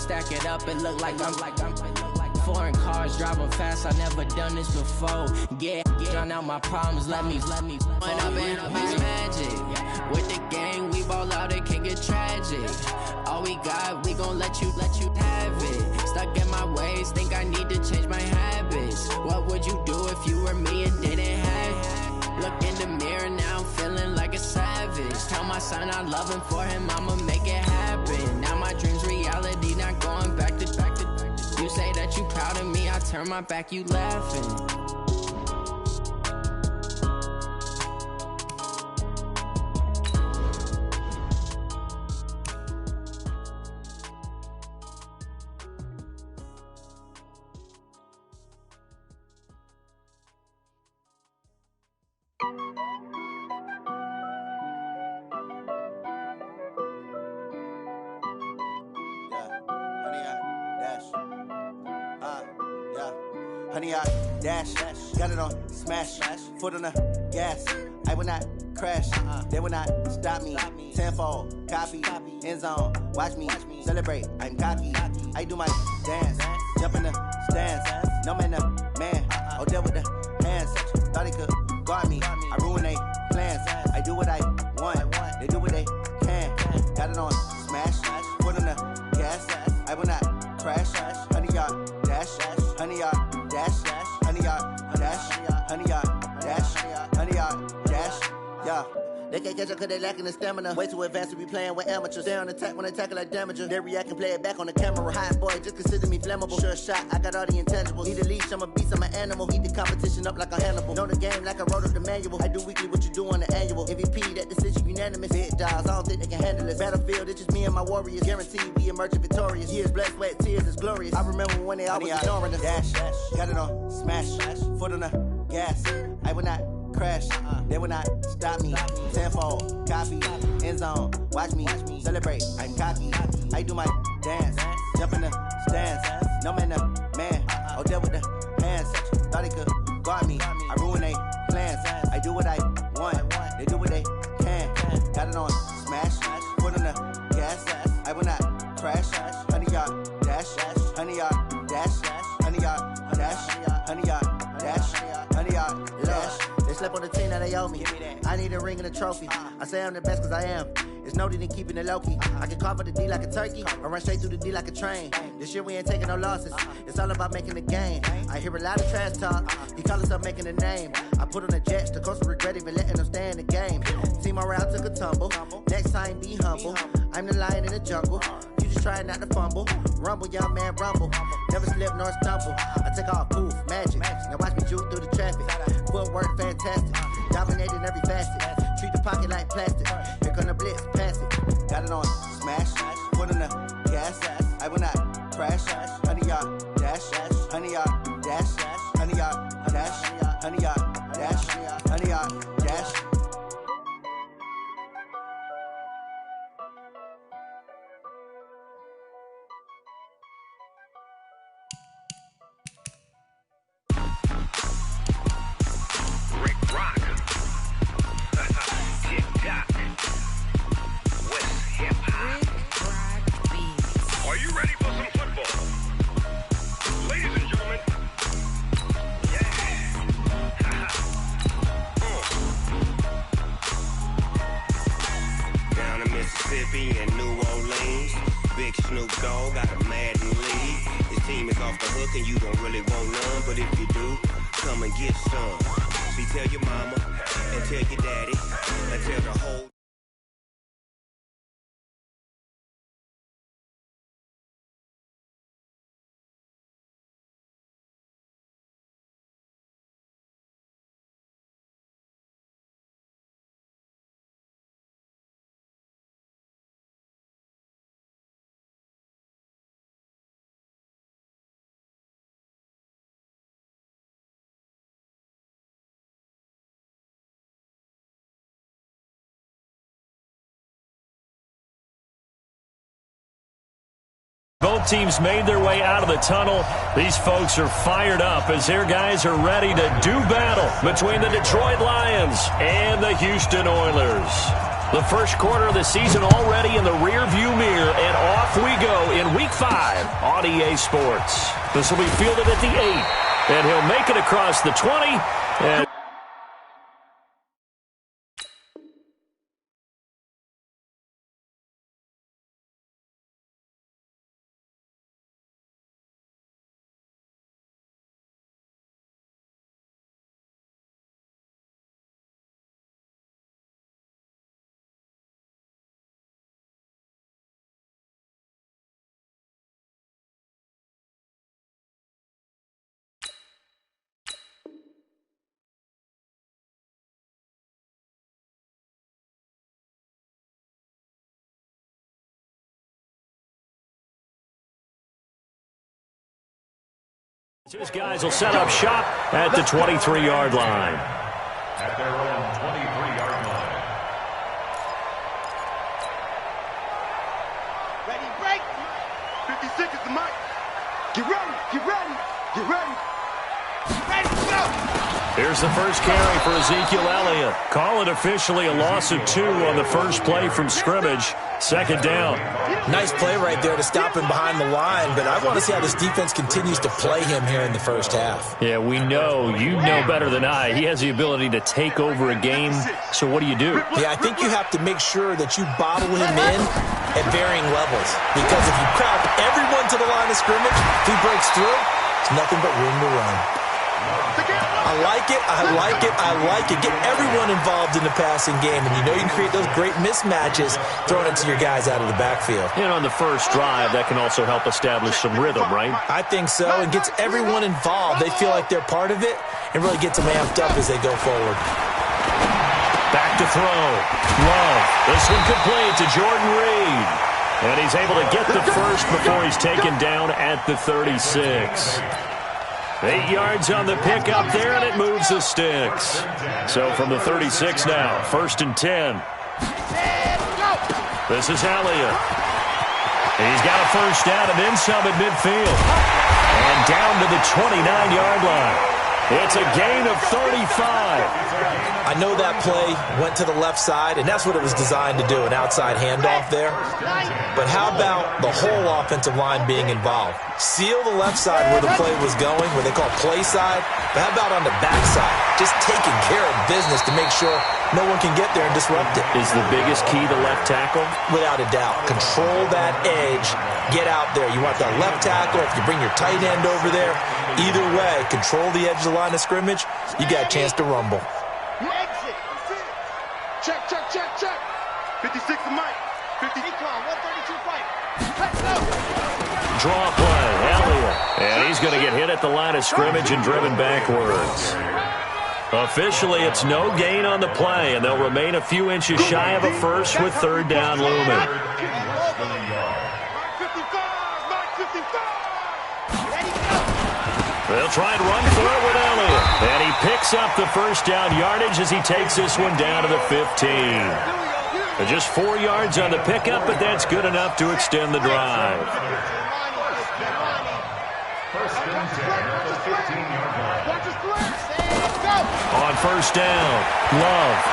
stack it up, it look like I'm foreign cars driving fast, I never done this before. Get drown out my problems, let me when I've been up is magic. With the gang, we ball out, it can get tragic. All we got, we gon' let you have it. Stuck in my ways, think I need to change my habits. What would you do if you were me and didn't have it? Look in the mirror, now I'm feeling like a savage. Tell my son I love him, for him I'ma make it happen. Now my dream's reality, not going back to. You say that you proud of me, I turn my back, you laughing. Honey, I dash, got it on smash, foot on the gas. I will not crash, they will not stop me. Tenfold, copy, end zone, watch me celebrate. I'm cocky, I do my dance, jump in the stands. No man, the man, oh, deal with the hands. Thought he could guard me, I ruin they plans. I do what I want, they do what they can. Got it on smash, foot on the gas. I will not crash, honey, y'all dash, honey, y'all dash, honey, y'all dash, honey, y'all dash, honey, y'all dash, yeah. They can't catch up cause they lacking the stamina. Way too advanced to be playing with amateurs. Stay on attack when they tackle like damager. They react and play it back on the camera. Hot boy, just consider me flammable. Sure shot, I got all the intangibles. Need a leash, I'm a beast, I'm an animal. Heat the competition up like a Hannibal. Know the game like I wrote up the manual. I do weekly what you do on the annual. MVP, that decision unanimous. Big dogs, I don't think they can handle it. Battlefield, it's just me and my warriors. Guaranteed we emerging victorious. Years, blood, sweat, tears, it's glorious. I remember when they always ignoring us. Dash, got it on smash, foot on the gas. I will not crash, they will not stop me. Tenfold, copy, end zone, watch me celebrate. I'm cocky, I do my dance, jump in the stands. No man, the man, oh, deal with the hands. Thought he could guard me, I ruin they plans. I do what I want, they do what they can. Got it on smash, foot on the gas. I will not crash, honey, y'all dash, honey, y'all dash, honey, y'all dash, honey, y'all dash, honey, y'all dash. They slept on the team, now they owe me. I need a ring and a trophy. I say I'm the best cause I am. It's no need in keeping it low-key. I can carve the D like a turkey, or run straight through the D like a train. This year we ain't taking no losses. It's all about making the game. I hear a lot of trash talk. He call himself making a name. I put on the jets, the coach will regret even letting them stay in the game. Team around took a tumble. Next time be humble. I'm the lion in the jungle. You just try not to fumble. Rumble, young man, rumble. Never slip nor stumble. I take off, poof, magic. Now watch me juke through the traffic. Footwork fantastic. Dominating every facet. Treat the pocket like plastic. Here come the blitz, pass it. Got it on smash, foot on the gas. I will not crash. Honey, y'all dash, honey, y'all dash, honey, y'all dash, honey, y'all dash, honey, y'all dash. Mississippi and New Orleans, Big Snoop Dogg got a Madden lead. His team is off the hook and you don't really want none, but if you do, come and get some. See, tell your mama and tell your daddy and tell the whole. Both teams made their way out of the tunnel. These folks are fired up as their guys are ready to do battle between the Detroit Lions and the Houston Oilers. The first quarter of the season already in the rear-view mirror, and off we go in Week 5 on EA Sports. This will be fielded at the 8, and he'll make it across the 20. And his guys will set up shop at the 23-yard line. At their own 23-yard line. Ready, break. 56 is the mic. Get ready, get ready, get ready. Ready, go. Here's the first carry for Ezekiel Elliott. Call it officially a loss of 2 on the first play from scrimmage. Second down. Nice play right there to stop him behind the line, but I want to see how this defense continues to play him here in the first half. Yeah, we know. You know better than I. He has the ability to take over a game. So what do? Yeah, I think you have to make sure that you bottle him in at varying levels, because if you crowd everyone to the line of scrimmage, if he breaks through, it's nothing but room to run. I like it, I like it, I like it. Get everyone involved in the passing game, and you know you can create those great mismatches throwing it to your guys out of the backfield. And on the first drive, that can also help establish some rhythm, right? I think so, and gets everyone involved. They feel like they're part of it, and really gets them amped up as they go forward. Back to throw. Love. This one complete to Jordan Reed. And he's able to get the first before he's taken down at the 36. 8 yards on the pickup there, and it moves the sticks. So from the 36 now, 1st and 10. This is Elliott. He's got a first down and then some at midfield. And down to the 29-yard line. It's a gain of 35. I know that play went to the left side, and that's what it was designed to do, an outside handoff there. But how about the whole offensive line being involved? Seal the left side where the play was going, where they call play side, but how about on the back side? Just taking care of business to make sure no one can get there and disrupt it. Is the biggest key to left tackle? Without a doubt. Control that edge. Get out there. You want that left tackle. If you bring your tight end over there, either way, control the edge of the line of scrimmage, you got a chance to rumble. You exit. Check, check, check, check. 56 to Mike. 50. Decon, 132 fight. Let's go. Draw play, Elliott. And he's going to get hit at the line of scrimmage and driven backwards. Officially, it's no gain on the play, and they'll remain a few inches shy of a first with 3rd down looming. They'll try and run for it with Elliott. And he picks up the first down yardage as he takes this one down to the 15. Just 4 yards on the pickup, but that's good enough to extend the drive. On first down, Love.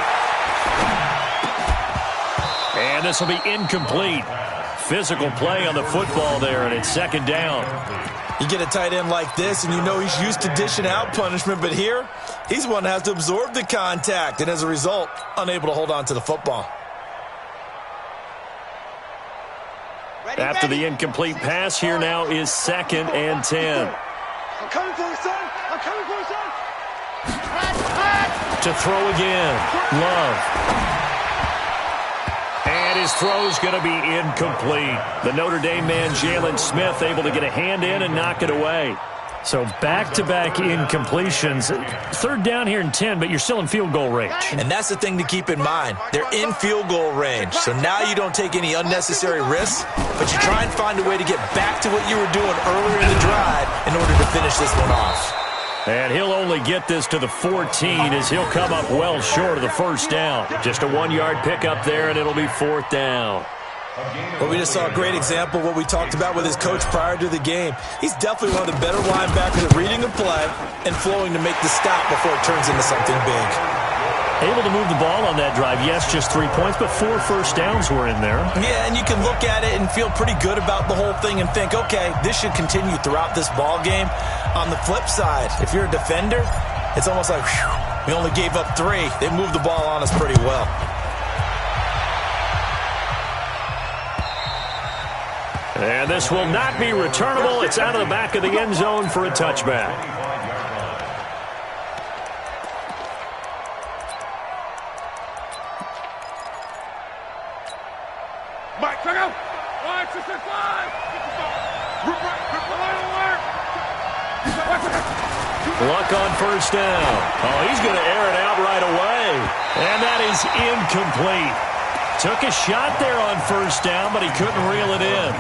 And this will be incomplete. Physical play on the football there, and it's 2nd down. You get a tight end like this, and you know he's used to dishing out punishment, but here, he's one that has to absorb the contact, and as a result, unable to hold on to the football. After the incomplete pass, here now is 2nd and 10. I'm coming for you, son. I'm coming for you, son. To throw again, Love. And his throw's going to be incomplete. The Notre Dame man, Jalen Smith, able to get a hand in and knock it away. So back-to-back incompletions. 3rd down here and 10, but you're still in field goal range. And that's the thing to keep in mind. They're in field goal range. So now you don't take any unnecessary risks, but you try and find a way to get back to what you were doing earlier in the drive in order to finish this one off. And he'll only get this to the 14 as he'll come up well short of the first down. Just a 1-yard pickup there, and it'll be 4th down. Well, we just saw a great example of what we talked about with his coach prior to the game. He's definitely one of the better linebackers at reading a play and flowing to make the stop before it turns into something big. Able to move the ball on that drive. Yes, just 3 points, but 4 first downs were in there. Yeah, and you can look at it and feel pretty good about the whole thing and think, okay, this should continue throughout this ball game. On the flip side, if you're a defender, it's almost like, whew, we only gave up 3. They moved the ball on us pretty well. And this will not be returnable. It's out of the back of the end zone for a touchback. Mike, check out. 1, 2, 3, 5. Luck on first down. Oh, he's going to air it out right away. And that is incomplete. Took a shot there on first down, but he couldn't reel it in.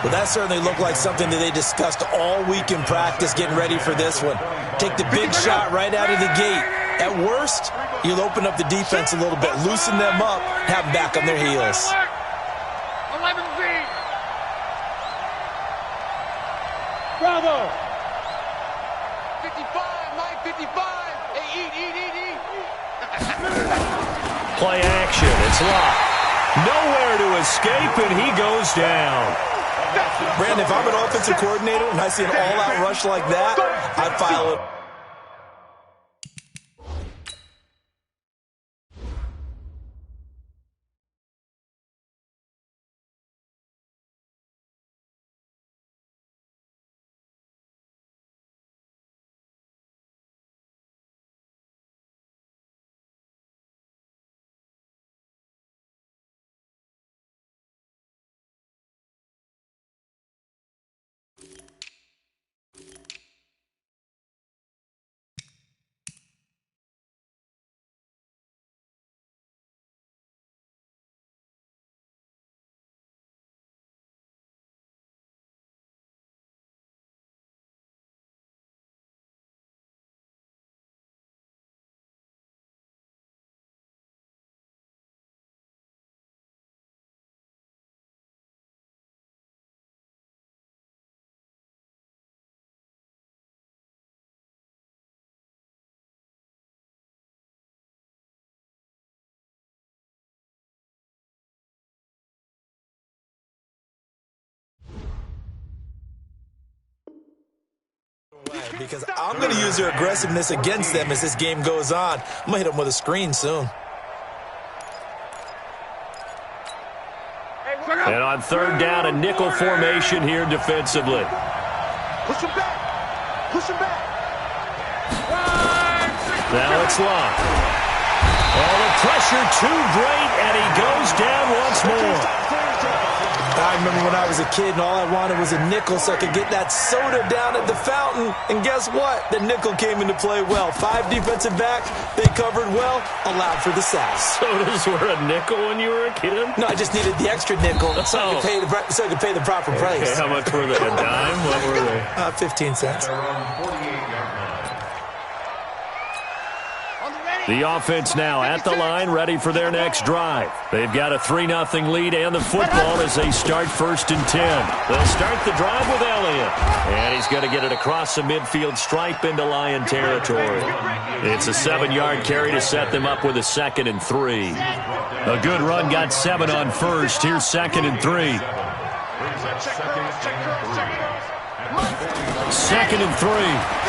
Well, that certainly looked like something that they discussed all week in practice getting ready for this one. Take the big shot right out of the gate. At worst, you'll open up the defense a little bit, loosen them up, have them back on their heels. 11Z. Bravo. 55, Mike, 55. Hey, eat. Play action. It's locked. Nowhere to escape, and he goes down. Brandon, if I'm an offensive coordinator and I see an all-out rush like that, I'd file it. Because I'm going to use their aggressiveness against them as this game goes on. I'm going to hit them with a screen soon. And on third down, a nickel formation here defensively. Push him back. Push him back. Now it's locked. Oh, the pressure too great, and he goes down once more. I remember when I was a kid and all I wanted was a nickel so I could get that soda down at the fountain. And guess what? The nickel came into play well. 5 defensive backs, they covered well, allowed for the sack. Sodas were a nickel when you were a kid? No, I just needed the extra nickel so I could pay the proper price. Okay, how much were they? A dime? What were they? 15 cents. The offense now at the line, ready for their next drive. They've got a 3-0 lead and the football as they start 1st and 10. They'll start the drive with Elliott. And he's going to get it across the midfield stripe into Lion territory. It's a 7-yard carry to set them up with a 2nd and 3. A good run got 7 on first. Here's 2nd and 3. 2nd and 3.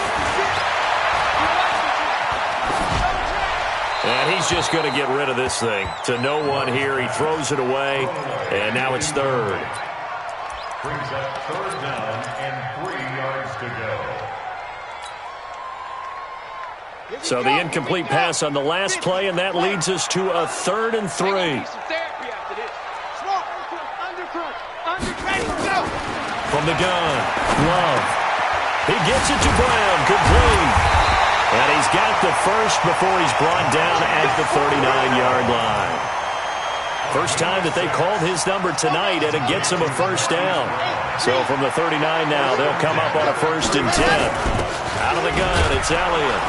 And he's just going to get rid of this thing. To no one here. He throws it away. And now it's 3rd. Brings up 3rd down and 3 yards to go. So the incomplete pass on the last play, and that leads us to a 3rd and 3. From the gun, Love. He gets it to Brown. Complete. And he's got the first before he's brought down at the 39-yard line. First time that they called his number tonight, and it gets him a first down. So from the 39 now, they'll come up on a 1st and 10. Out of the gun, it's Elliott.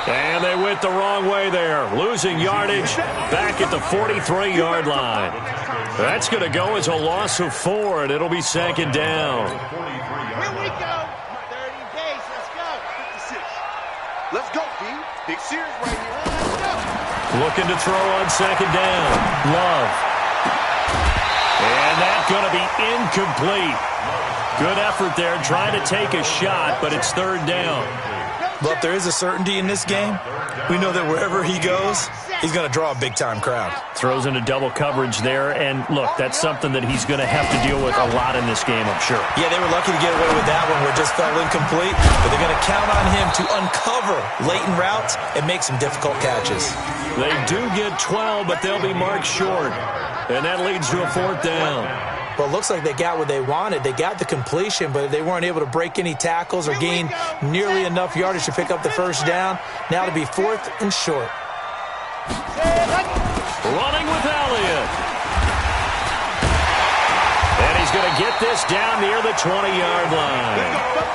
And they went the wrong way there, losing yardage back at the 43-yard line. That's going to go as a loss of 4, and it'll be 2nd down. Here we go. 30 days. Let's go. 56. Let's go, D. Big series right here. Let's go. Looking to throw on second down. Love. And that's going to be incomplete. Good effort there, trying to take a shot, but it's third down. Well, if there is a certainty in this game, we know that wherever he goes, he's going to draw a big-time crowd. Throws into double coverage there, and look, that's something that he's going to have to deal with a lot in this game, I'm sure. Yeah, they were lucky to get away with that one where it just fell incomplete, but they're going to count on him to uncover latent routes and make some difficult catches. They do get 12, but they'll be marked short, and that leads to a fourth down. Well, it looks like they got what they wanted. They got the completion, but they weren't able to break any tackles or gain nearly enough yardage to pick up the first down. Now to be fourth and short. Running with Elliott. And he's going to get this down near the 20-yard line.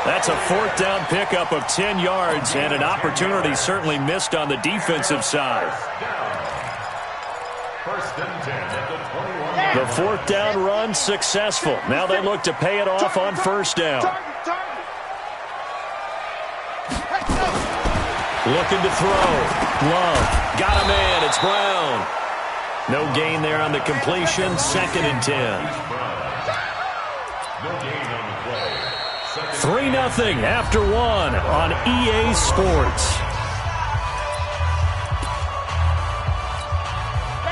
That's a fourth down pickup of 10 yards, and an opportunity certainly missed on the defensive side. First and 10 at the 21. The fourth down run successful. Now they look to pay it off on first down. Looking to throw. Love. Got a man. It's Brown. No gain there on the completion. Second and 10. No gain on the play. 3-0 after one on EA Sports.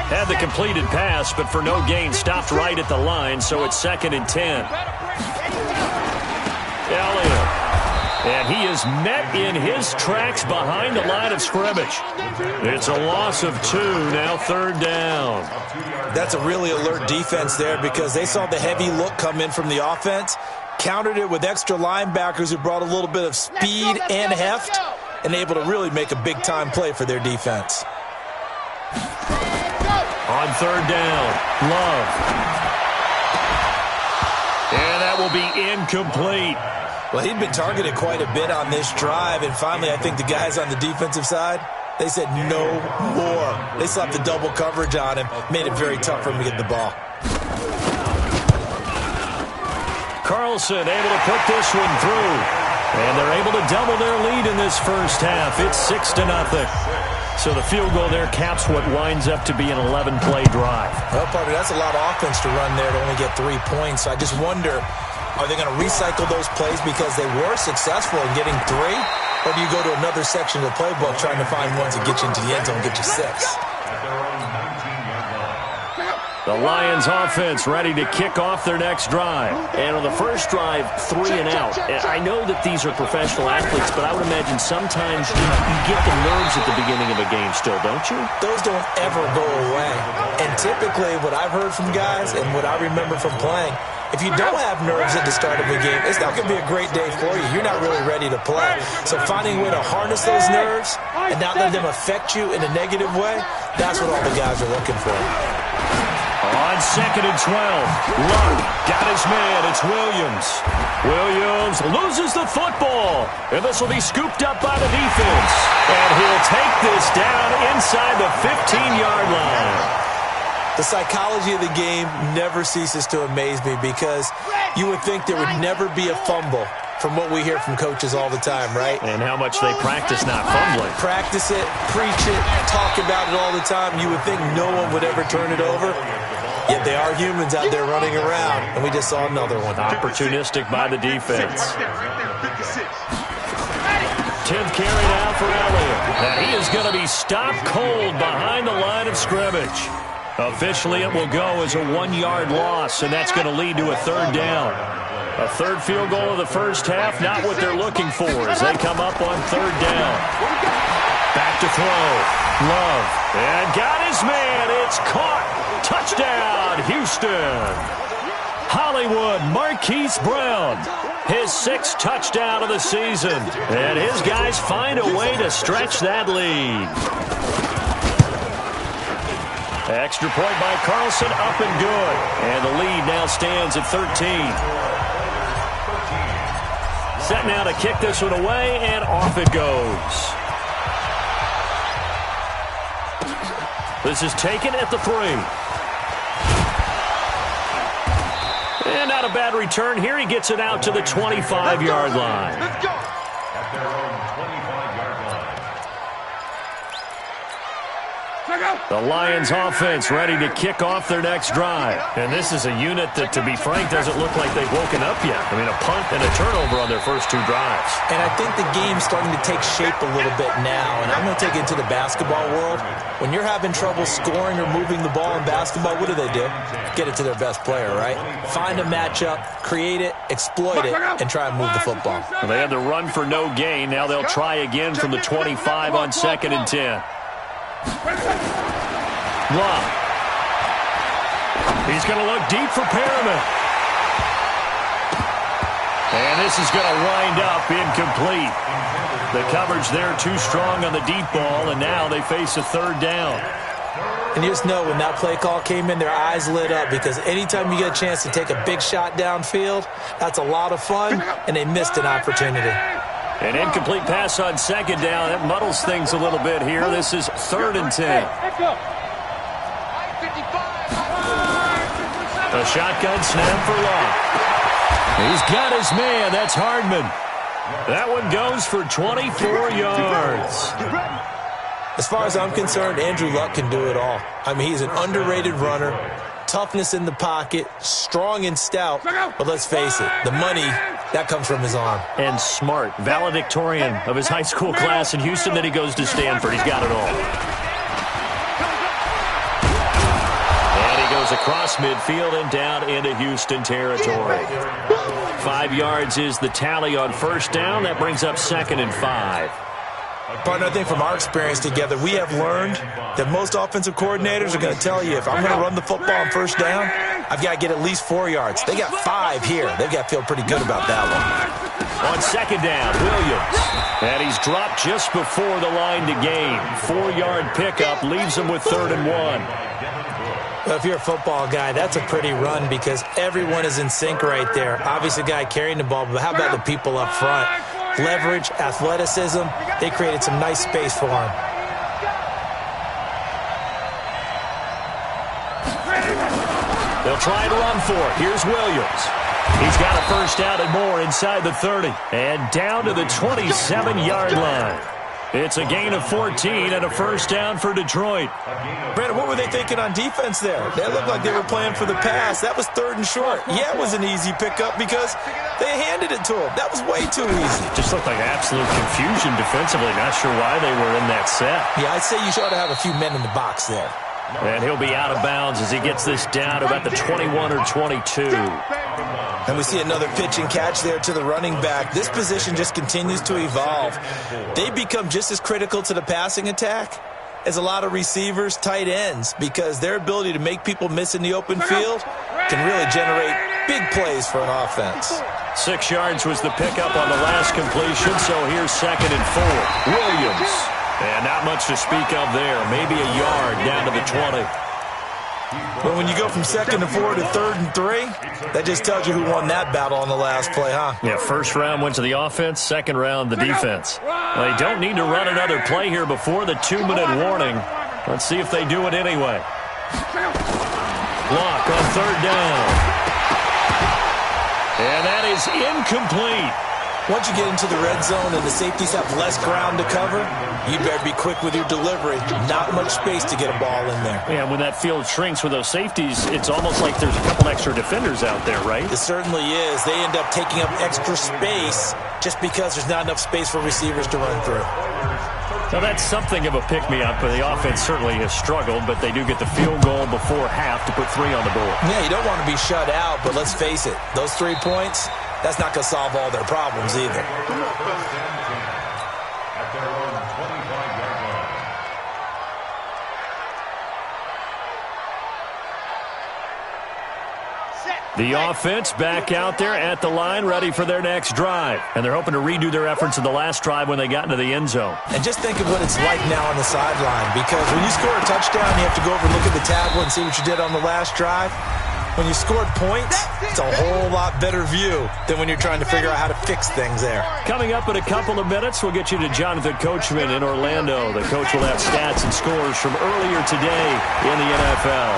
Had the completed pass, but for no gain, stopped right at the line, so it's second and 10. Elliott. And he is met in his tracks behind the line of scrimmage. It's a loss of 2, now third down. That's a really alert defense there because they saw the heavy look come in from the offense, countered it with extra linebackers who brought a little bit of speed and heft, and able to really make a big-time play for their defense. On third down, Love. And that will be incomplete. Well, he'd been targeted quite a bit on this drive, and finally I think the guys on the defensive side, they said no more. They slapped the double coverage on him, made it very tough for him to get the ball. Carlson able to put this one through. And they're able to double their lead in this first half. It's 6-0. So the field goal there caps what winds up to be an 11-play drive. Well, partner, that's a lot of offense to run there to only get 3 points. So I just wonder, are they going to recycle those plays because they were successful in getting 3? Or do you go to another section of the playbook trying to find ones that get you into the end zone and get you 6? The Lions offense ready to kick off their next drive. And on the first drive, 3 and out. And I know that these are professional athletes, but I would imagine sometimes you get the nerves at the beginning of a game still, don't you? Those don't ever go away. And typically what I've heard from guys and what I remember from playing, if you don't have nerves at the start of a game, it's not going to be a great day for you. You're not really ready to play. So finding a way to harness those nerves and not let them affect you in a negative way, that's what all the guys are looking for. On second and 12, Love got his man. It's Williams. Williams loses the football, and this will be scooped up by the defense. And he'll take this down inside the 15-yard line. The psychology of the game never ceases to amaze me because you would think there would never be a fumble from what we hear from coaches all the time, right? And how much they practice not fumbling. Practice it, preach it, talk about it all the time. You would think no one would ever turn it over. Yet they are humans out there running around, and we just saw another one. Opportunistic by the defense. 10th carry now for Elliott. And he is going to be stopped cold behind the line of scrimmage. Officially, it will go as a 1-yard loss, and that's going to lead to a third down. A third field goal of the first half, not what they're looking for as they come up on third down. Back to throw. Love. And got his man. It's caught. Touchdown, Houston. Hollywood Marquise Brown. His 6th touchdown of the season. And his guys find a way to stretch that lead. Extra point by Carlson, up and good. And the lead now stands at 13. Set now to kick this one away, and off it goes. This is taken at the 3. And not a bad return here. He gets it out to the 25-yard line. Let's go. At their own 25-yard The Lions offense ready to kick off their next drive. And this is a unit that, to be frank, doesn't look like they've woken up yet. I mean, a punt and a turnover on their first 2 drives. And I think the game's starting to take shape a little bit now. And I'm going to take it to the basketball world. When you're having trouble scoring or moving the ball in basketball, what do? Get it to their best player, right? Find a matchup, create it, exploit it, and try and move the football. Well, they had the run for no gain. Now they'll try again from the 25 on 2nd and 10. Love. He's going to look deep for Perriman. And this is going to wind up incomplete. The coverage there too strong on the deep ball, and now they face a 3rd down. And you just know when that play call came in, their eyes lit up, because anytime you get a chance to take a big shot downfield, that's a lot of fun, and they missed an opportunity. An incomplete pass on 2nd down. That muddles things a little bit here. This is 3rd and 10. A shotgun snap for Love. He's got his man. That's Hardman. That one goes for 24 yards. As far as I'm concerned, Andrew Luck can do it all. I mean, he's an underrated runner, toughness in the pocket, strong and stout, but let's face it, the money, that comes from his arm. And smart, valedictorian of his high school class in Houston, then he goes to Stanford. He's got it all. And he goes across midfield and down into Houston territory. 5 yards is the tally on 1st down. That brings up 2nd and 5. Partner, I think from our experience together, we have learned that most offensive coordinators are going to tell you, if I'm going to run the football on 1st down, I've got to get at least 4 yards. They got 5 here. They've got to feel pretty good about that one. On 2nd down, Williams. And he's dropped just before the line to gain. 4-yard pickup leaves him with 3rd and 1. Well, if you're a football guy, that's a pretty run because everyone is in sync right there. Obviously, the guy carrying the ball, but how about the people up front? Leverage, athleticism, they created some nice space for him. They'll try to run for it. Here's Williams. He's got a 1st down and more inside the 30. And down to the 27-yard line. It's a gain of 14 and a 1st down for Detroit. Brandon, what were they thinking on defense there? They looked like they were playing for the pass. That was 3rd and short. Yeah, it was an easy pickup because they handed it to him. That was way too easy. Just looked like absolute confusion defensively. Not sure why they were in that set. Yeah, I'd say you ought to have a few men in the box there. And he'll be out of bounds as he gets this down to about the 21 or 22. And we see another pitch and catch there to the running back. This position just continues to evolve. They become just as critical to the passing attack as a lot of receivers, tight ends, because their ability to make people miss in the open field can really generate big plays for an offense. 6 yards was the pickup on the last completion, so here's 2nd and 4. Williams. And not much to speak of there. Maybe a yard down to the 20. But when you go from 2nd and 4 to 3rd and 3, that just tells you who won that battle on the last play, huh? Yeah, 1st round went to the offense, 2nd round the defense. Well, they don't need to run another play here before the 2-minute warning. Let's see if they do it anyway. Block on 3rd down. And that is incomplete. Once you get into the red zone and the safeties have less ground to cover, you better be quick with your delivery. Not much space to get a ball in there. Yeah, when that field shrinks with those safeties, it's almost like there's a couple extra defenders out there, right? It certainly is. They end up taking up extra space just because there's not enough space for receivers to run through. Now, that's something of a pick-me-up, but the offense certainly has struggled, but they do get the field goal before half to put 3 on the board. Yeah, you don't want to be shut out, but let's face it, those 3 points, that's not going to solve all their problems either. The offense back out there at the line, ready for their next drive. And they're hoping to redo their efforts in the last drive when they got into the end zone. And just think of what it's like now on the sideline, because when you score a touchdown, you have to go over and look at the tablet and see what you did on the last drive. When you scored points, it's a whole lot better view than when you're trying to figure out how to fix things there. Coming up in a couple of minutes, we'll get you to Jonathan Coachman in Orlando. The coach will have stats and scores from earlier today in the NFL.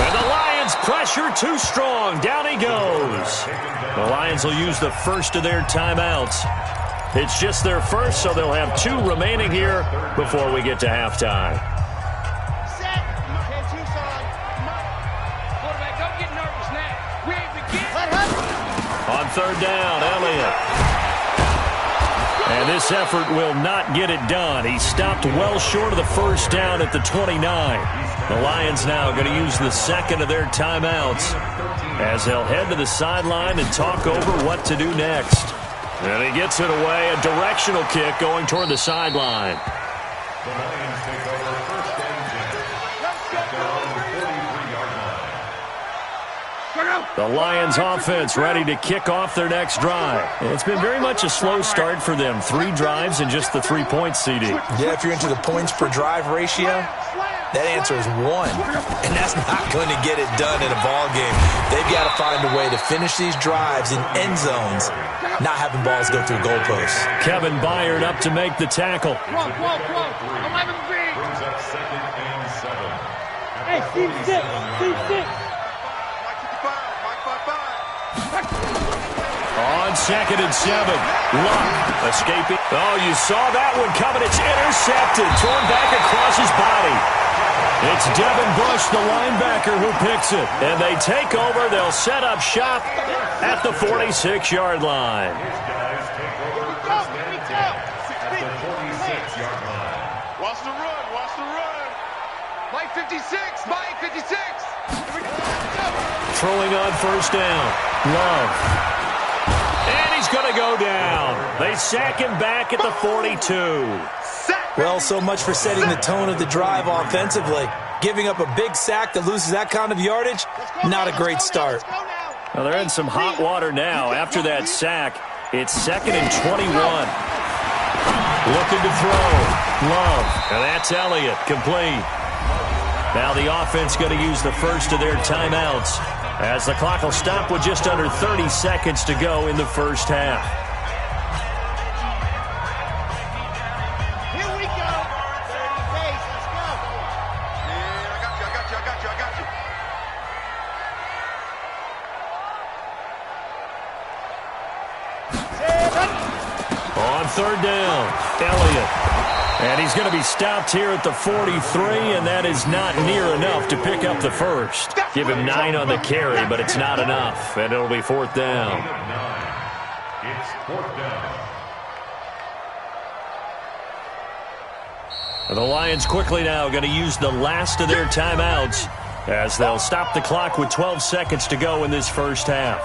And the Lions pressure too strong. Down he goes. The Lions will use the first of their timeouts. It's just their first, so they'll have 2 remaining here before we get to halftime. third down. Elliott. And this effort will not get it done. He stopped well short of the first down at the 29. The Lions now going to use the second of their timeouts as they'll head to the sideline and talk over what to do next. And he gets it away, a directional kick going toward the sideline. The Lions take over first and 10 at their own 43-yard line. The Lions offense ready to kick off their next drive. It's been very much a slow start for them. 3 drives and just the 3 points, CD. Yeah, if you're into the points per drive ratio, that answer is 1. And that's not going to get it done in a ball game. They've got to find a way to finish these drives in end zones, not having balls go through goalposts. Kevin Byard up to make the tackle. Brings up second and 7. Hey, C6. On second and 7. Luck escaping. Oh, you saw that one coming. It's intercepted. Torn back across his body. It's Devin Bush, the linebacker, who picks it. And they take over. They'll set up shop at the 46-yard line. His guys take over first and 10 at the 46-yard line. Watch the run. Watch the run. Mike 56. Mike 56. Here we go. Throwing on first down. Love. And he's going to go down. They sack him back at the 42. Well, so much for setting the tone of the drive offensively. Giving up a big sack that loses that kind of yardage, not a great start. Well, they're in some hot water now. After that sack, it's second and 21. Looking to throw. Love. And that's Elliott. Complete. Now the offense going to use the first of their timeouts as the clock will stop with just under 30 seconds to go in the first half. Here we go. 30 pace. Let's go. Yeah, I got you. On third down, Elliott. And he's going to be stopped here at the 43, and that is not near enough to pick up the first. Give him 9 on the carry, but it's not enough, and it'll be fourth down. It's fourth down. The Lions quickly now going to use the last of their timeouts as they'll stop the clock with 12 seconds to go in this first half.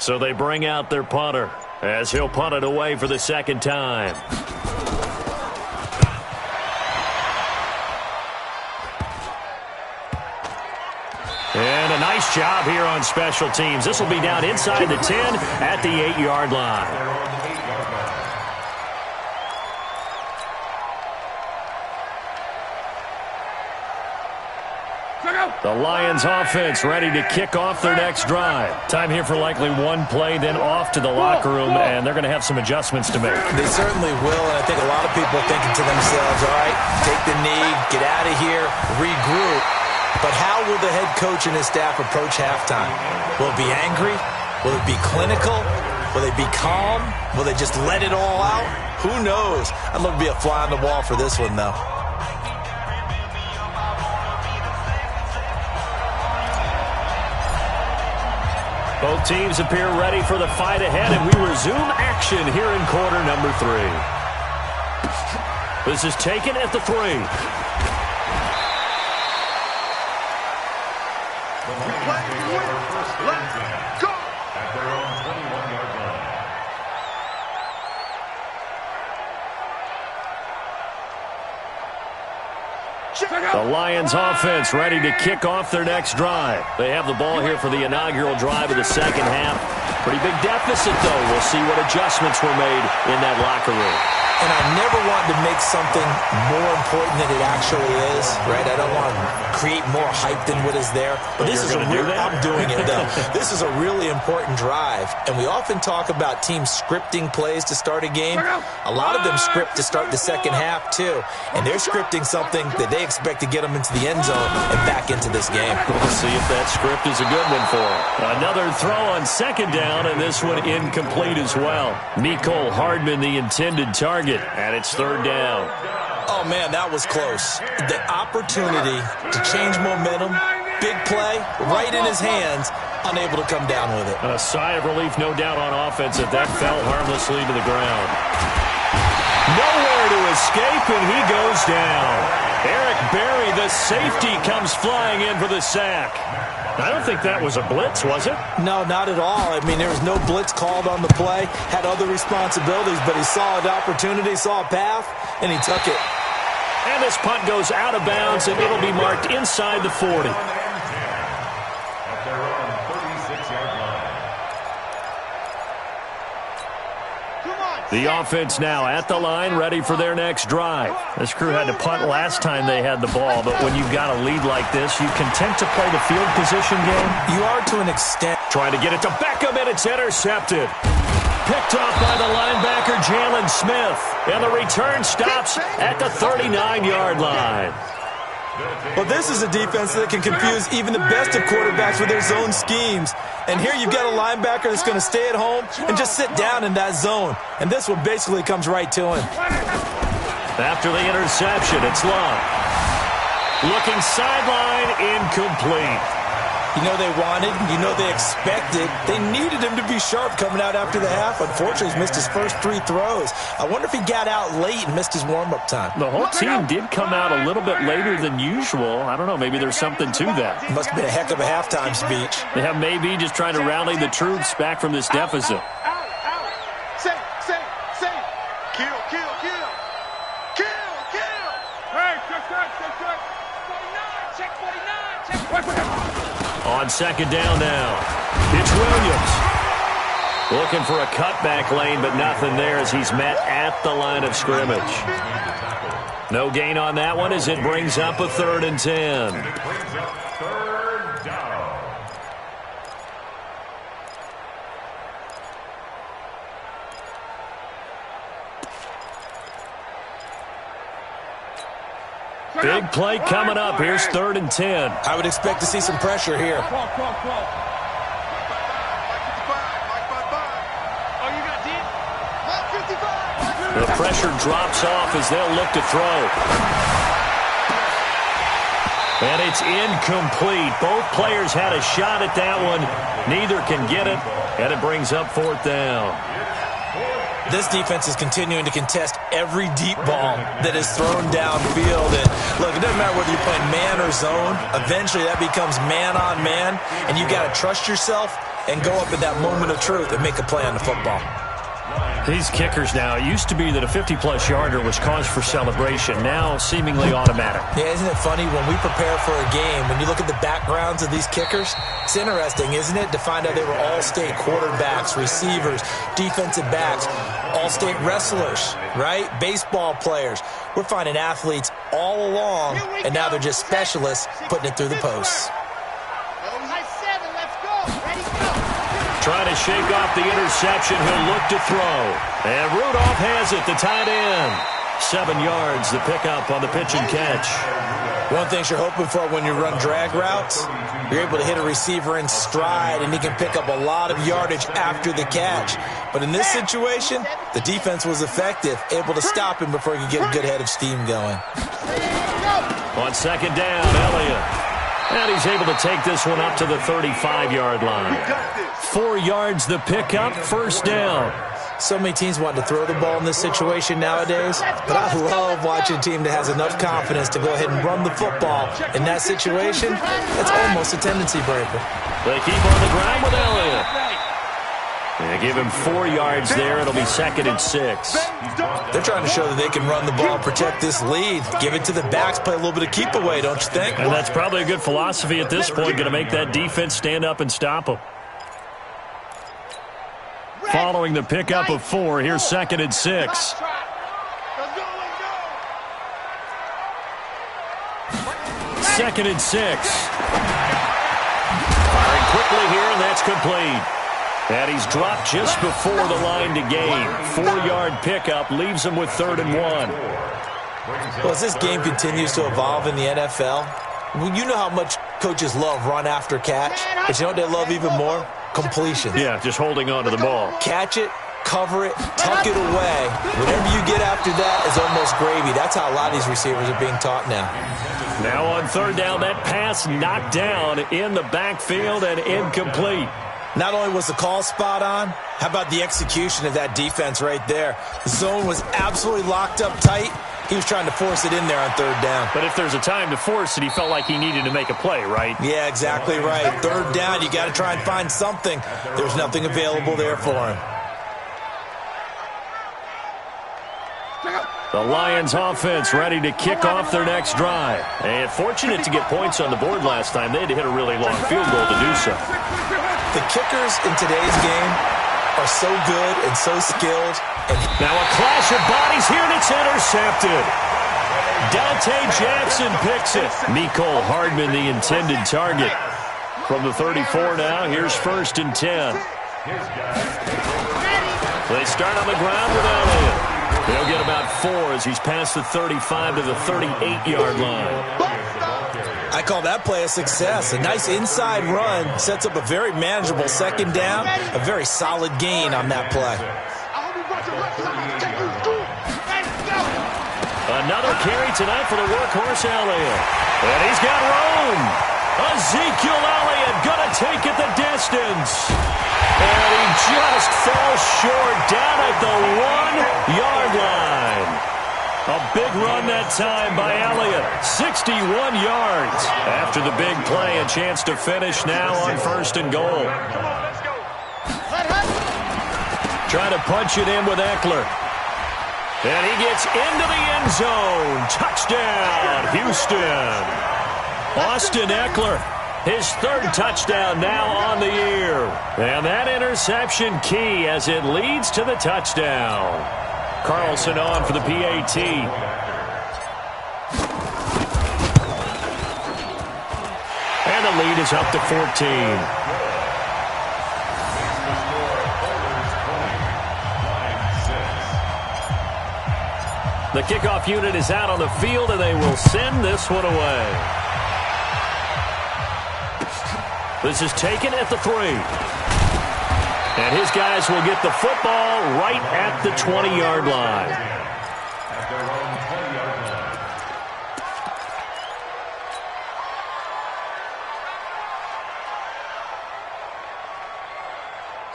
So they bring out their punter as he'll punt it away for the second time. And a nice job here on special teams. This will be down inside the 10 at the 8-yard line. The Lions offense ready to kick off their next drive. Time here for likely one play, then off to the locker room, and they're going to have some adjustments to make. They certainly will, and I think a lot of people are thinking to themselves, all right, take the knee, get out of here, regroup. But how will the head coach and his staff approach halftime? Will it be angry? Will it be clinical? Will they be calm? Will they just let it all out? Who knows? I'd love to be a fly on the wall for this one, though. Both teams appear ready for the fight ahead, and we resume action here in quarter number 3. This is taken at the 3. Let's go! At their own 21-yard line. The Lions offense ready to kick off their next drive. They have the ball here for the inaugural drive of the second half. Pretty big deficit, though. We'll see what adjustments were made in that locker room. And I never wanted to make something more important than it actually is, right? I don't want to create more hype than what is there. But this is I'm doing it, though. This is a really important drive. And we often talk about teams scripting plays to start a game. A lot of them script to start the second half, too. And they're scripting something that they expect to get them into the end zone and back into this game. We'll see if that script is a good one for them. Another throw on second down, and this one incomplete as well. Mecole Hardman, the intended target. And it's third down. Oh, man, that was close. The opportunity to change momentum, big play, right in his hands, unable to come down with it. A sigh of relief, no doubt, on offense if that fell harmlessly to the ground. Nowhere to escape, and he goes down. Eric Berry, the safety, comes flying in for the sack. I don't think that was a blitz, was it? No, not at all. I mean, there was no blitz called on the play. Had other responsibilities, but he saw an opportunity, saw a path, and he took it. And this punt goes out of bounds, and it'll be marked inside the 40. At their own 36-yard line. The offense now at the line, ready for their next drive. This crew had to punt last time they had the ball, but when you've got a lead like this, you content to play the field position game? You are to an extent. Trying to get it to Beckham, and it's intercepted. Picked off by the linebacker, Jalen Smith. And the return stops at the 39-yard line. Well, this is a defense that can confuse even the best of quarterbacks with their zone schemes. And here you've got a linebacker that's going to stay at home and just sit down in that zone. And this one basically comes right to him. After the interception, it's Love. Looking sideline, incomplete. You know they wanted, you know they expected. They needed him to be sharp coming out after the half. Unfortunately, he's missed his first 3 throws. I wonder if he got out late and missed his warm-up time. The whole team did come out a little bit later than usual. I don't know, maybe there's something to that. It must have been a heck of a halftime speech. Yeah, maybe just trying to rally the troops back from this deficit. Say. Kill. Hey, check. 49. On second down now, it's Williams. Looking for a cutback lane, but nothing there as he's met at the line of scrimmage. No gain on that one as it brings up a 3rd and 10. Third down. Big play coming up. Here's 3rd and 10. I would expect to see some pressure here. The pressure drops off as they'll look to throw. And it's incomplete. Both players had a shot at that one. Neither can get it, and it brings up 4th down. This defense is continuing to contest every deep ball that is thrown downfield. And look, it doesn't matter whether you're playing man or zone. Eventually, that becomes man on man, and you got to trust yourself and go up at that moment of truth and make a play on the football. These kickers now, it used to be that a 50-plus yarder was cause for celebration. Now, seemingly automatic. Yeah, isn't it funny when we prepare for a game, when you look at the backgrounds of these kickers, it's interesting, isn't it, to find out they were all-state quarterbacks, receivers, defensive backs, all-state wrestlers, right? Baseball players. We're finding athletes all along, and now they're just specialists putting it through the posts. Trying to shake off the interception. He'll look to throw. And Rudolph has it, the tight end. 7 yards, the pickup on the pitch and catch. One thing you're hoping for when you run drag routes, you're able to hit a receiver in stride, and he can pick up a lot of yardage after the catch. But in this situation, the defense was effective, able to stop him before he could get a good head of steam going. On second down, Elliott. And he's able to take this one up to the 35-yard line. 4 yards the pickup, first down. So many teams want to throw the ball in this situation nowadays, but I love watching a team that has enough confidence to go ahead and run the football. In that situation, it's almost a tendency breaker. They keep on the ground with Elliott. They give him 4 yards there. It'll be 2nd and 6. They're trying to show that they can run the ball, protect this lead, give it to the backs, play a little bit of keep away, don't you think? And that's probably a good philosophy at this point, going to make that defense stand up and stop them. Following the pickup of 4, here's 2nd and 6. 2nd and 6. Firing quickly here, and that's complete. And he's dropped just before the line to gain. 4-yard pickup leaves him with 3rd and 1. Well, as this game continues to evolve in the NFL, you know how much coaches love run after catch, but you know what they love even more? Completion. Yeah, just holding on to the ball. Catch it, cover it, tuck it away. Whatever you get after that is almost gravy. That's how a lot of these receivers are being taught now. Now on 3rd down, that pass knocked down in the backfield and incomplete. Not only was the call spot on, how about the execution of that defense right there? The zone was absolutely locked up tight. He was trying to force it in there on 3rd down. But if there's a time to force it, he felt like he needed to make a play, right? Yeah, exactly right. 3rd down, you got to try and find something. There's nothing available there for him. The Lions offense ready to kick off their next drive. And fortunate to get points on the board last time. They had to hit a really long field goal to do so. The kickers in today's game are so good and so skilled. And now a clash of bodies here, and it's intercepted. Dante Jackson picks it. Mecole Hardman, the intended target. From the 34 now, here's 1st and 10. They start on the ground with Elliott. He'll get about 4 as he's past the 35 to the 38-yard line. I call that play a success. A nice inside run sets up a very manageable 2nd down, a very solid gain on that play. Another carry tonight for the workhorse Elliott. And he's got room. Ezekiel Elliott going to take it the distance. And he just falls short down at the 1-yard line. A big run that time by Elliott. 61 yards. After the big play, a chance to finish now on 1st and goal. Trying to punch it in with Eckler. And he gets into the end zone. Touchdown, Houston. Austin Eckler, his 3rd touchdown now on the year. And that interception key as it leads to the touchdown. Carlson on for the PAT. And the lead is up to 14. The kickoff unit is out on the field, and they will send this one away. This is taken at the 3. And his guys will get the football right at the 20-yard line.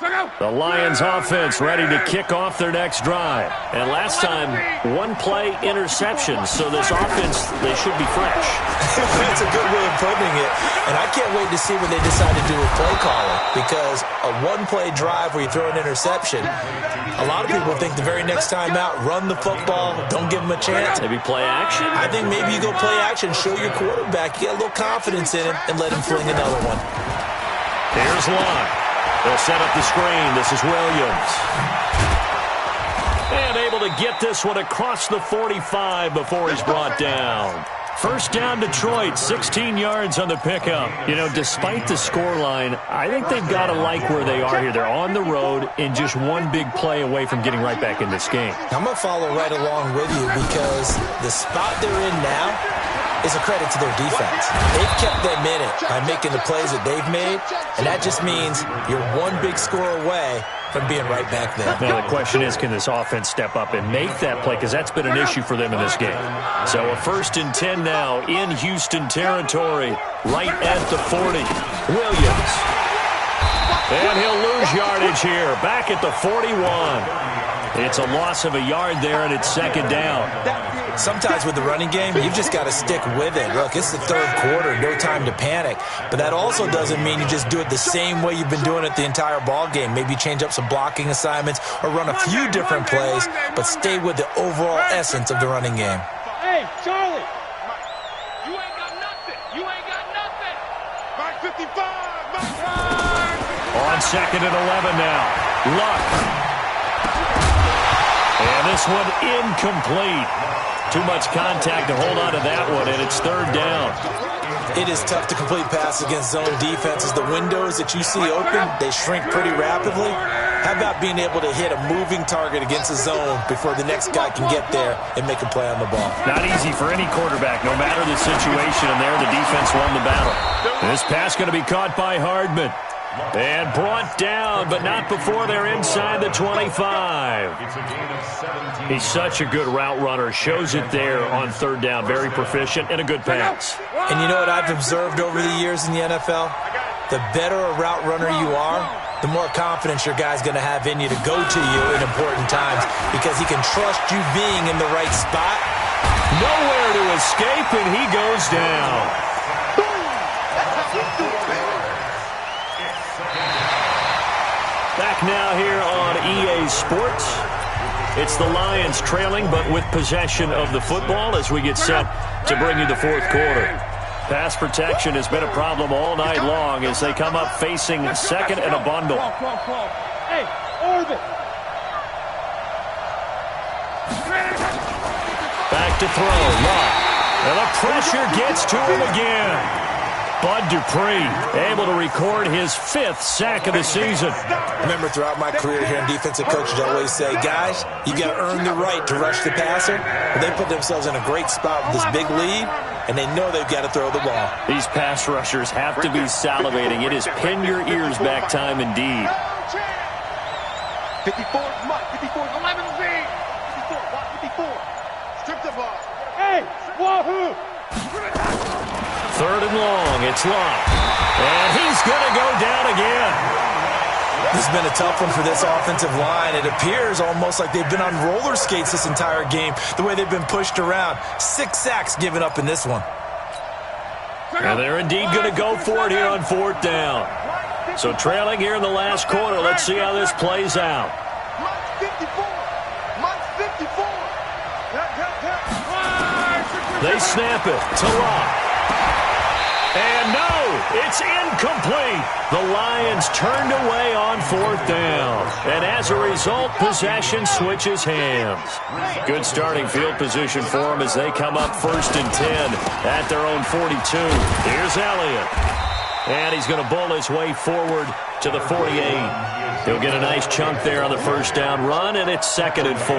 The Lions offense ready to kick off their next drive. And last time, one-play interception. So this offense, they should be fresh. That's a good way of putting it. And I can't wait to see what they decide to do with play calling. Because a one-play drive where you throw an interception, a lot of people think the very next time out, run the football, don't give them a chance. Maybe play action? I think maybe you go play action, show your quarterback, you get a little confidence in him, and let him fling another one. Here's Locke. They'll set up the screen. This is Williams. And able to get this one across the 45 before he's brought down. First down, Detroit, 16 yards on the pickup. You know, despite the scoreline, I think they've got to like where they are here. They're on the road and just one big play away from getting right back in this game. I'm going to follow right along with you because the spot they're in now is a credit to their defense. They've kept them in it by making the plays that they've made, and that just means you're one big score away from being right back there. Now, the question is, can this offense step up and make that play? Because that's been an issue for them in this game. So a 1st and 10 now in Houston territory, right at the 40. Williams. And he'll lose yardage here, back at the 41. It's a loss of a yard there, and it's 2nd down. Sometimes with the running game, you've just got to stick with it. Look, it's the 3rd quarter, no time to panic. But that also doesn't mean you just do it the same way you've been doing it the entire ball game. Maybe change up some blocking assignments or run a few different plays, but stay with the overall essence of the running game. Hey, Charlie! You ain't got nothing! You ain't got nothing! Mark 55! On 2nd and 11 now. Luck. And this one incomplete. Too much contact to hold on to that one, and it's 3rd down. It is tough to complete passes against zone defenses. The windows that you see open, they shrink pretty rapidly. How about being able to hit a moving target against a zone before the next guy can get there and make a play on the ball? Not easy for any quarterback, no matter the situation, and there the defense won the battle. This pass going to be caught by Hardman. And brought down, but not before they're inside the 25. He's such a good route runner. Shows it there on 3rd down. Very proficient and a good pass. And you know what I've observed over the years in the NFL? The better a route runner you are, the more confidence your guy's going to have in you to go to you in important times because he can trust you being in the right spot. Nowhere to escape, and he goes down. Back now here on EA Sports. It's the Lions trailing, but with possession of the football as we get set to bring you the 4th quarter. Pass protection has been a problem all night long as they come up facing 2nd and a bundle. Hey, Orbit! Back to throw. Luck. And the pressure gets to him again. Bud Dupree able to record his 5th sack of the season. Remember, throughout my career here in defensive coaches, I always say, guys, you got to earn the right to rush the passer. But they put themselves in a great spot with this big lead, and they know they've got to throw the ball. These pass rushers have to be salivating. It is pin your ears back time indeed. 54, Mike, 54, 11 Z. 54, watch 54. Strip the ball. Hey, wahoo! 3rd and long, it's Locke. And he's going to go down again. This has been a tough one for this offensive line. It appears almost like they've been on roller skates this entire game, the way they've been pushed around. 6 sacks given up in this one. And they're indeed going to go for it here on 4th down. So trailing here in the last quarter, let's see how this plays out. Mike 54. Mike 54. They snap it to Locke. And no, it's incomplete. The Lions turned away on 4th down. And as a result, possession switches hands. Good starting field position for them as they come up 1st and 10 at their own 42. Here's Elliott. And he's going to bowl his way forward to the 48. He'll get a nice chunk there on the 1st down run, and it's 2nd and 4.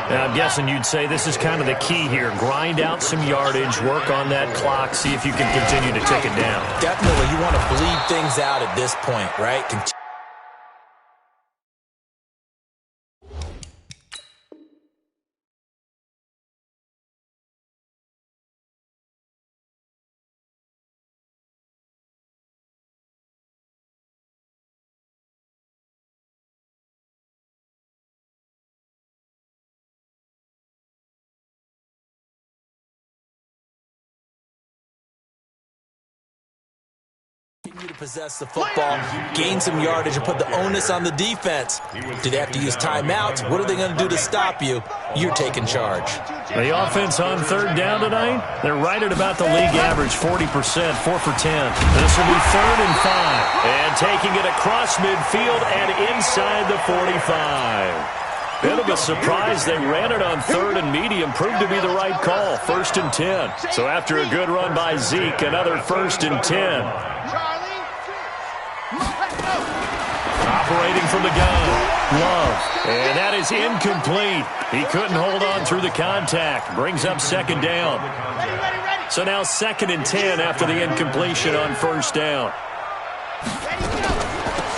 Now, I'm guessing you'd say this is kind of the key here. Grind out some yardage, work on that clock, see if you can continue to tick it down. Definitely, you want to bleed things out at this point, right? possess the football, gain some yardage, and put the onus on the defense. Do they have to use timeouts? What are they going to do to stop you? You're taking charge. The offense on third down tonight, they're right at about the league average, 40%, 4 for 10. This will be 3rd and 5. And taking it across midfield and inside the 45. Bit of a surprise. They ran it on 3rd and medium. Proved to be the right call. 1st and 10. So after a good run by Zeke, another 1st and 10. Operating from the gun. Love. And that is incomplete. He couldn't hold on through the contact. Brings up 2nd down. So now 2nd and 10 after the incompletion on 1st down.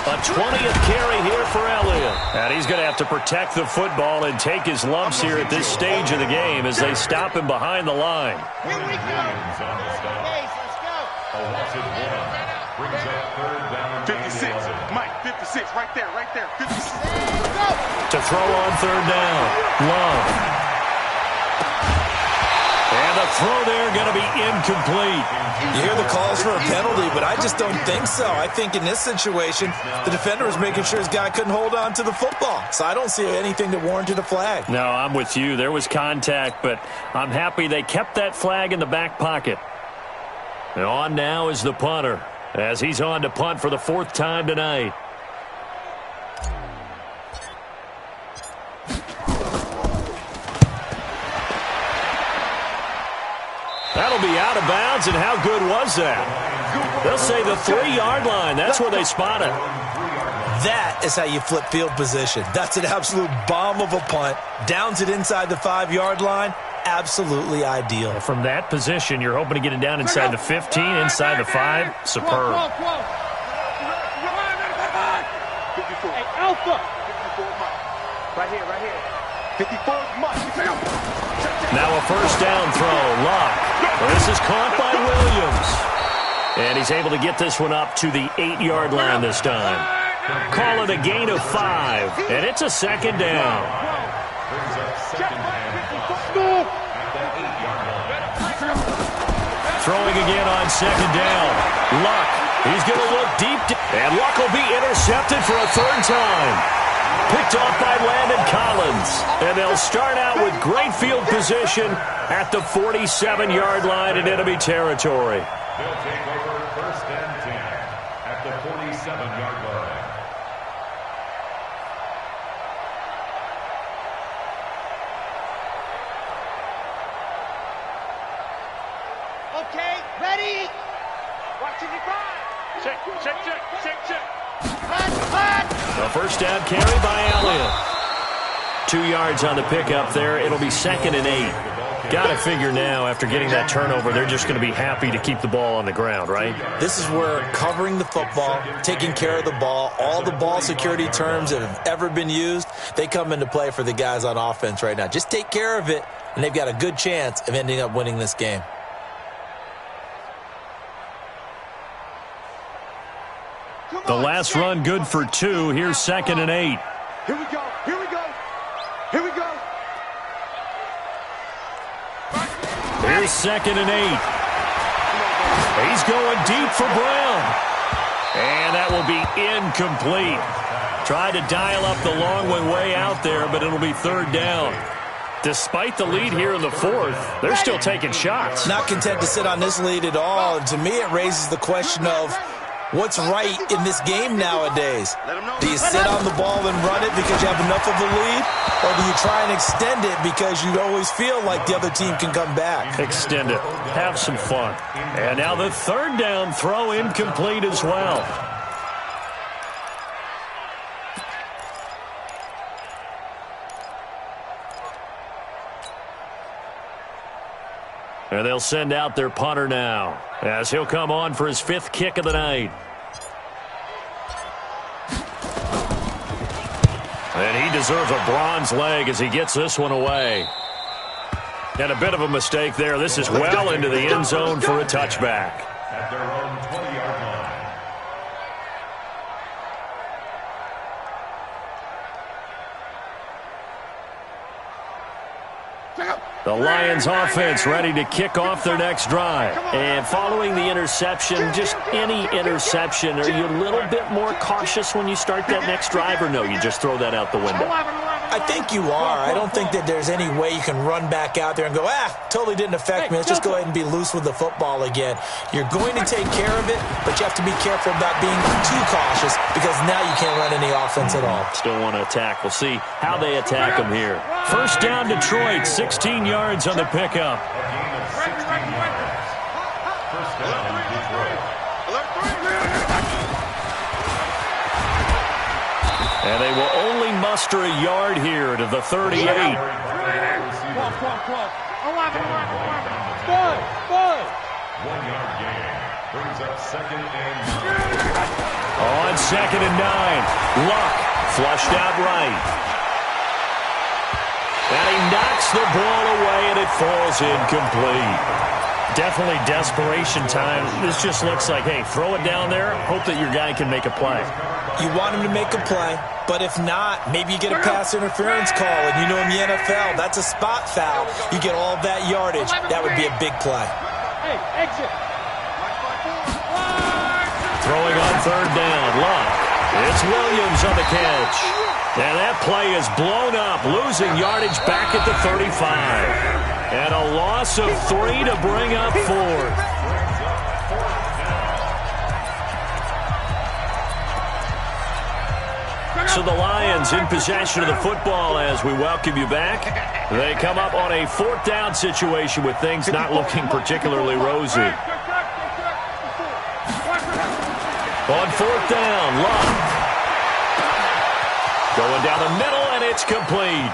A 20th carry here for Elliott. And he's going to have to protect the football and take his lumps here at this stage of the game as they stop him behind the line. Here we go. Hey, let's go. A loss of 1. Brings up 3rd down. 56. Mike, 56. Right there, right there. 56. To throw on 3rd down. Love. And the throw there going to be incomplete. You hear the calls for a penalty, but I just don't think so. I think in this situation, the defender was making sure his guy couldn't hold on to the football. So I don't see anything that warranted a flag. No, I'm with you. There was contact, but I'm happy they kept that flag in the back pocket. And on now is the punter, as he's on to punt for the 4th time tonight. That'll be out of bounds, and how good was that? They'll say the 3-yard line. That's where they spot it. That is how you flip field position. That's an absolute bomb of a punt. Downs it inside the 5-yard line. Absolutely ideal. From that position, you're hoping to get it down inside the 15, inside the 5. Superb. Hey, Alpha. 54, right here. 54, Mike. Now a 1st down throw. Luck. This is caught by Williams. And he's able to get this one up to the 8-yard line this time. Call it a gain of 5. And it's a 2nd down. Throwing again on 2nd down. Luck. He's going to look deep. And Luck will be intercepted for a 3rd time. Picked off by Landon Collins. And they'll start out with great field position at the 47-yard line in enemy territory. They'll take over 1st and 10 at the 47-yard line. Okay, ready? Watching the grind. Check. A 1st down carry by Elliott. 2 yards on the pickup there. It'll be 2nd and 8. Got to figure now, after getting that turnover, they're just going to be happy to keep the ball on the ground, right? This is where covering the football, taking care of the ball, all the ball security terms that have ever been used, they come into play for the guys on offense right now. Just take care of it, and they've got a good chance of ending up winning this game. The last run good for 2. Here's 2nd and 8. Here we go. Here's 2nd and 8. He's going deep for Brown. And that will be incomplete. Tried to dial up the long one way out there, but it'll be 3rd down. Despite the lead here in the 4th, they're still taking shots. Not content to sit on this lead at all. And to me, it raises the question of what's right in this game nowadays. Do you sit on the ball and run it because you have enough of a lead? Or do you try and extend it because you always feel like the other team can come back? Extend it. Have some fun. And now the 3rd down throw incomplete as well. And they'll send out their punter now, as he'll come on for his 5th kick of the night. And he deserves a bronze leg as he gets this one away. And a bit of a mistake there. This is well into the end zone for a touchback. At their own 20-yard line. The Lions offense ready to kick off their next drive. And following the interception, just any interception, are you a little bit more cautious when you start that next drive, or no, you just throw that out the window? I think you are. I don't think that there's any way you can run back out there and go, totally didn't affect me. Let's just go ahead and be loose with the football again. You're going to take care of it, but you have to be careful about being too cautious because now you can't run any offense at all. Still want to attack. We'll see how they attack them here. First down, Detroit, 16 yards on the pickup. And they will only muster a yard here to the 38. 1 yard gain. Brings up 2nd and 9. On 2nd and 9. Luck flushed out right. And he knocks the ball away, and it falls incomplete. Definitely desperation time. This just looks like, hey, throw it down there, hope that your guy can make a play. You want him to make a play, but if not, maybe you get a pass interference call, and you know in the NFL, that's a spot foul. You get all of that yardage. That would be a big play. Hey, exit. Throwing on 3rd down, Luck. It's Williams on the catch. And that play is blown up, losing yardage back at the 35. And a loss of 3 to bring up 4th. So the Lions in possession of the football as we welcome you back. They come up on a 4th down situation with things not looking particularly rosy. On 4th down, Luck. Going down the middle, and it's complete.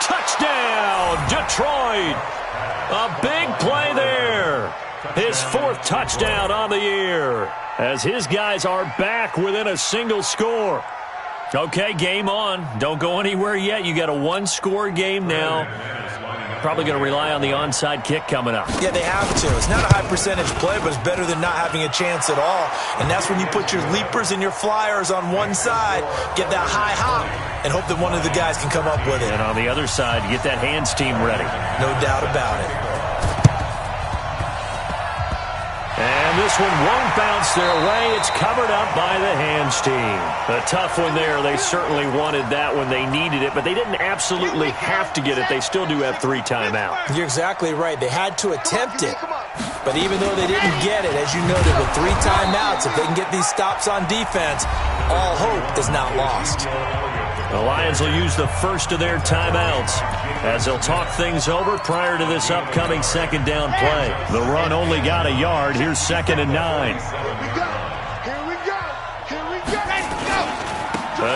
Touchdown, Detroit. A big play there. His 4th touchdown on the year as his guys are back within a single score. Okay, game on. Don't go anywhere yet. You got a 1-score game now. Probably going to rely on the onside kick coming up. Yeah, they have to. It's not a high-percentage play, but it's better than not having a chance at all. And that's when you put your leapers and your flyers on one side, get that high hop, and hope that one of the guys can come up with it. And on the other side, get that hands team ready. No doubt about it. And this one won't bounce their way. It's covered up by the hands team. A tough one there. They certainly wanted that when they needed it, but they didn't absolutely have to get it. They still do have 3 timeouts. You're exactly right. They had to attempt it. But even though they didn't get it, as you noted, with 3 timeouts, if they can get these stops on defense, all hope is not lost. The Lions will use the first of their timeouts as they'll talk things over prior to this upcoming 2nd down play. The run only got a yard. Here's 2nd and 9. Here we go. Let's go.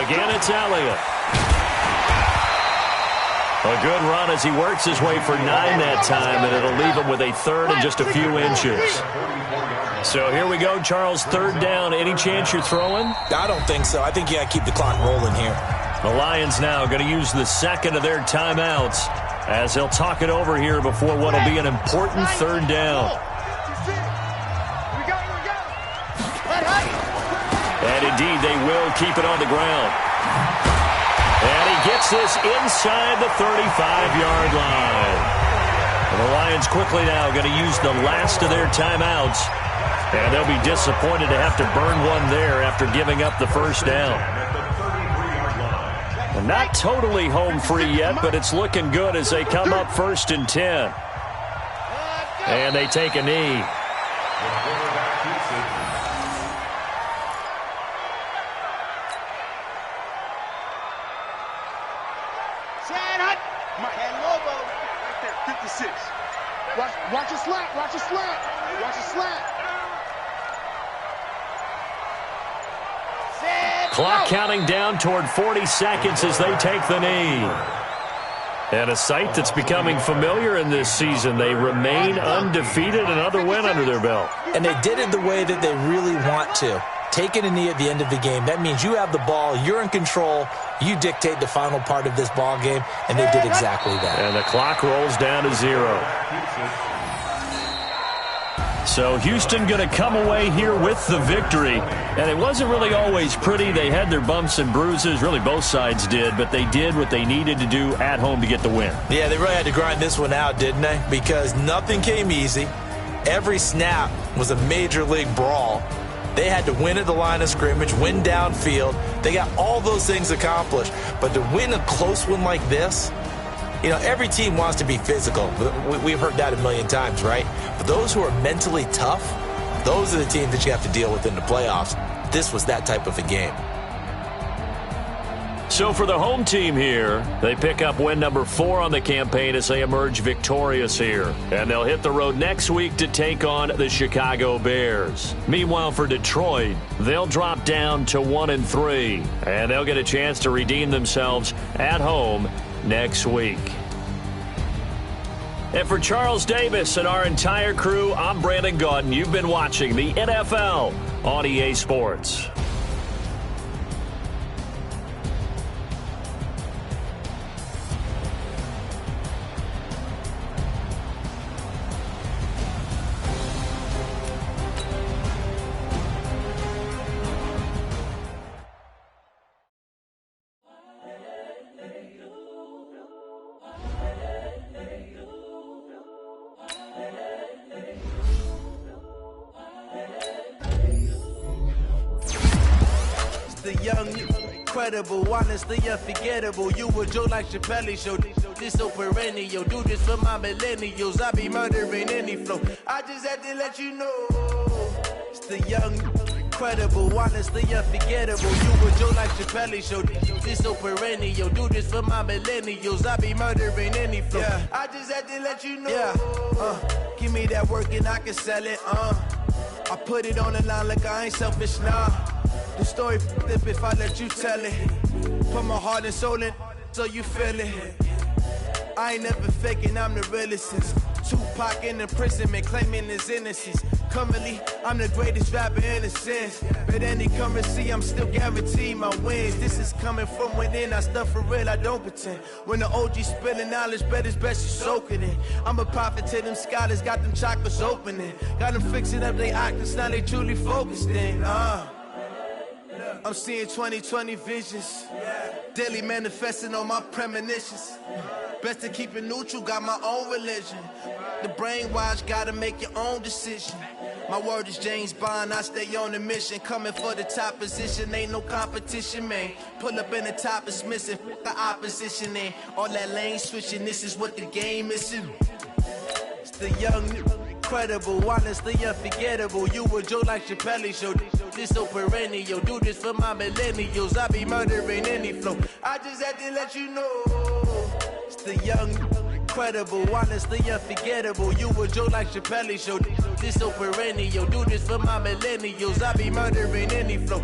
Again, it's Elliott. A good run as he works his way for 9 that time, and it'll leave him with a 3rd and just a few inches. So here we go, Charles, 3rd down. Any chance you're throwing? I don't think so. I think you got to keep the clock rolling here. The Lions now going to use the 2nd of their timeouts as they'll talk it over here before what will be an important 3rd down. And indeed, they will keep it on the ground. And he gets this inside the 35-yard line. And the Lions quickly now going to use the last of their timeouts. And they'll be disappointed to have to burn one there after giving up the 1st down. And not totally home free yet, but it's looking good as they come up 1st and 10. And they take a knee. Right there, 56. Watch a slant. Watch a slant. Clock counting down toward 40 seconds as they take the knee. And a sight that's becoming familiar in this season. They remain undefeated, another win under their belt. And they did it the way that they really want to. Taking a knee at the end of the game, that means you have the ball, you're in control, you dictate the final part of this ball game, and they did exactly that. And the clock rolls down to 0. So Houston going to come away here with the victory. And it wasn't really always pretty. They had their bumps and bruises. Really, both sides did. But they did what they needed to do at home to get the win. Yeah, they really had to grind this one out, didn't they? Because nothing came easy. Every snap was a major league brawl. They had to win at the line of scrimmage, win downfield. They got all those things accomplished. But to win a close one like this, you know, every team wants to be physical. We've heard that a million times, right? But those who are mentally tough, those are the teams that you have to deal with in the playoffs. This was that type of a game. So for the home team here, they pick up win number 4 on the campaign as they emerge victorious here. And they'll hit the road next week to take on the Chicago Bears. Meanwhile, for Detroit, they'll drop down to 1-3. And they'll get a chance to redeem themselves at home next week. And for Charles Davis and our entire crew, I'm Brandon Gaudin. You've been watching the NFL on EA Sports. The young, incredible, honestly unforgettable. You a Joe like Chappelle show. This so perennial. Do this for my millennials. I be murdering any flow. I just had to let you know. It's the young, incredible, honestly unforgettable. You a Joe like Chappelle show. This so perennial. Do this for my millennials. I be murdering any flow. Yeah. I just had to let you know. Yeah. Give me that work and I can sell it. I put it on the line like I ain't selfish, nah. The story flip if I let you tell it. Put my heart and soul in so you feel it. I ain't never faking, I'm the realest since Tupac in imprisonment, claiming his innocence. Currently, I'm the greatest rapper in a sense. But any currency, I'm still guaranteed my wins. This is coming from within, I stuff for real, I don't pretend. When the OG spilling knowledge, bet it's best you soak it in. I'm a prophet to them scholars, got them chakras opening. Got them fixing up they octaves, now they truly focused in. I'm seeing 2020 visions. Daily manifesting on my premonitions. Best to keep it neutral, got my own religion. The brainwash, gotta make your own decision. My word is James Bond, I stay on the mission. Coming for the top position, ain't no competition, man. Pull up in the top is missing, the opposition in. All that lane switching, this is what the game is. It's the young, incredible, honestly unforgettable. You a Joe like Chappelle show. This so perennial. Do this for my millennials. I be murdering any flow. I just had to let you know. It's the young, incredible, honestly unforgettable. You a Joe like Chappelle show. This so perennial. Do this for my millennials. I be murdering any flow.